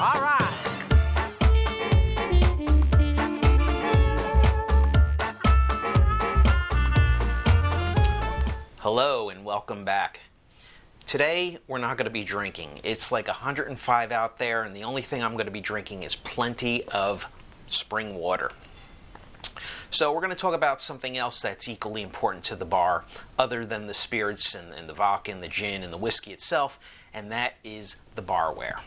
All right. Hello and welcome back. Today we're not going to be drinking. It's like 105 out there and the only thing I'm going to be drinking is plenty of spring water. So we're going to talk about something else that's equally important to the bar other than the spirits and the vodka and the gin and the whiskey itself, and that is the barware.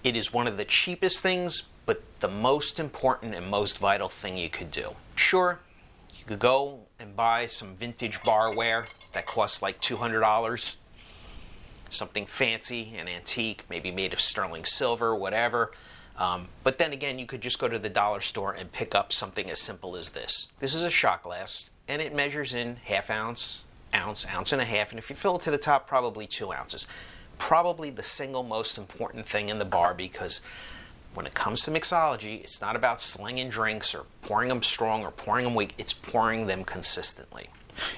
It is one of the cheapest things, but the most important and most vital thing you could do. Sure, you could go and buy some vintage barware that costs like $200. Something fancy and antique, maybe made of sterling silver, whatever. But then again, you could just go to the dollar store and pick up something as simple as this. This is a shot glass, and it measures in half ounce, ounce and a half, and if you fill it to the top, probably 2 ounces. Probably the single most important thing in the bar, because when it comes to mixology, it's not about slinging drinks or pouring them strong or pouring them weak, it's pouring them consistently.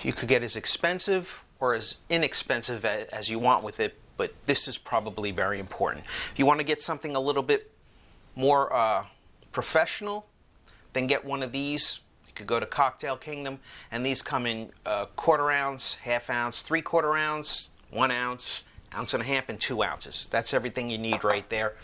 You could get as expensive or as inexpensive as you want with it, but this is probably very important. If you want to get something a little bit more professional, then get one of these. You could go to Cocktail Kingdom, and these come in quarter ounce, half ounce, 3/4 ounce, 1 ounce, ounce and a half, and 2 ounces. That's everything you need right there.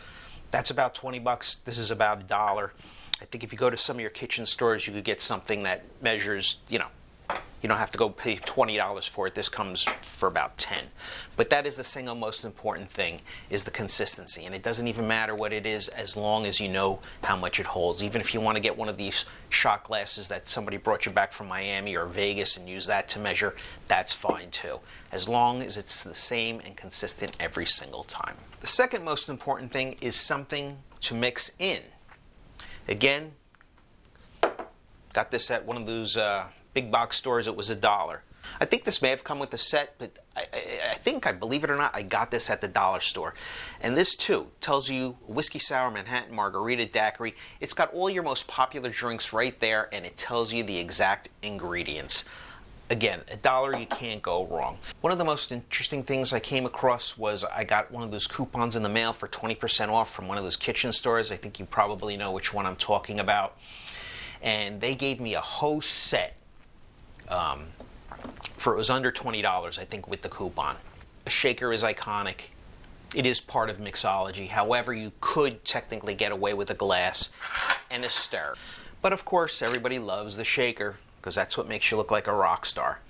That's about 20 bucks. This is about $1. I think if you go to some of your kitchen stores, you could get something that measures, you don't have to go pay $20 for it. This comes for about 10. But that is the single most important thing, is the consistency. And it doesn't even matter what it is as long as you know how much it holds. Even if you want to get one of these shot glasses that somebody brought you back from Miami or Vegas and use that to measure, that's fine too. As long as it's the same and consistent every single time. The second most important thing is something to mix in. Again, got this at one of those big box stores. It was $1. I think this may have come with a set, but I believe it or not, I got this at the dollar store. And this too tells you whiskey sour, Manhattan margarita, daiquiri. It's got all your most popular drinks right there, and it tells you the exact ingredients. Again, $1, you can't go wrong. One of the most interesting things I came across was I got one of those coupons in the mail for 20% off from one of those kitchen stores. I think you probably know which one I'm talking about. And they gave me a whole set it was under $20, I think, with the coupon. A shaker is iconic. It is part of mixology. However, you could technically get away with a glass and a stir. But of course, everybody loves the shaker because that's what makes you look like a rock star.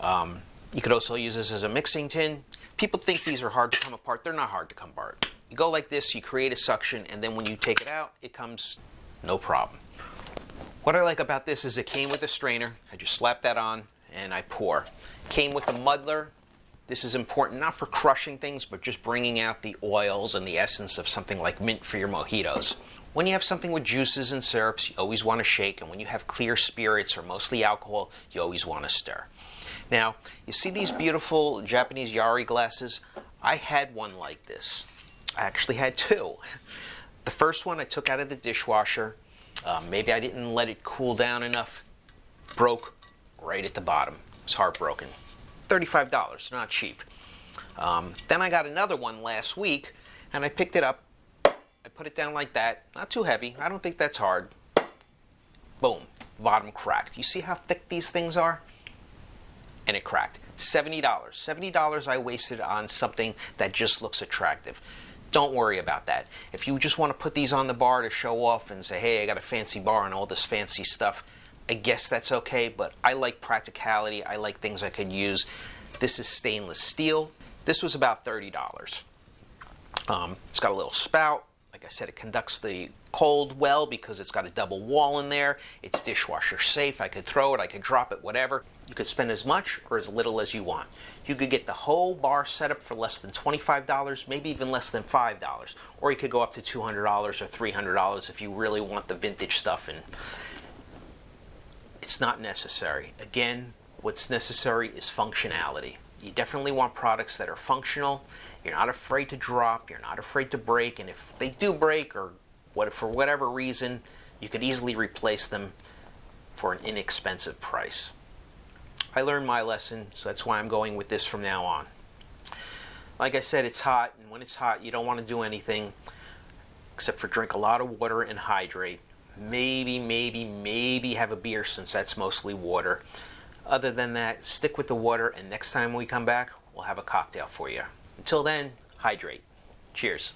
You could also use this as a mixing tin. People think these are hard to come apart. They're not hard to come apart. You go like this, you create a suction, and then when you take it out, it comes no problem. What I like about this is it came with a strainer. I just slap that on and I pour. Came with a muddler. This is important not for crushing things, but just bringing out the oils and the essence of something like mint for your mojitos. When you have something with juices and syrups, you always want to shake, and when you have clear spirits or mostly alcohol, you always want to stir. Now, you see these beautiful Japanese Yari glasses? I had one like this. I actually had two. The first one I took out of the dishwasher. Maybe I didn't let it cool down enough. Broke right at the bottom. I was heartbroken. $35, not cheap. Then I got another one last week, and I picked it up. I put it down like that. Not too heavy. I don't think that's hard. Boom. Bottom cracked. You see how thick these things are? And it cracked. $70. $70 I wasted on something that just looks attractive. Don't worry about that. If you just want to put these on the bar to show off and say, hey, I got a fancy bar and all this fancy stuff, I guess that's okay, but I like practicality. I like things I could use. This is stainless steel. This was about $30. It's got a little spout. Like I said, it conducts the cold well because it's got a double wall in there. It's dishwasher safe. I could throw it, I could drop it, whatever. You could spend as much or as little as you want. You could get the whole bar setup for less than $25, maybe even less than $5. Or you could go up to $200 or $300 if you really want the vintage stuff. And it's not necessary. Again, what's necessary is functionality. You definitely want products that are functional. You're not afraid to drop. You're not afraid to break. And if they do break, or for whatever reason, you could easily replace them for an inexpensive price. I learned my lesson, so that's why I'm going with this from now on. Like I said, it's hot, and when it's hot, you don't want to do anything. except for drink a lot of water and hydrate. Maybe have a beer, since that's mostly water. Other than that, stick with the water, and next time we come back, we'll have a cocktail for you. Until then, hydrate. Cheers.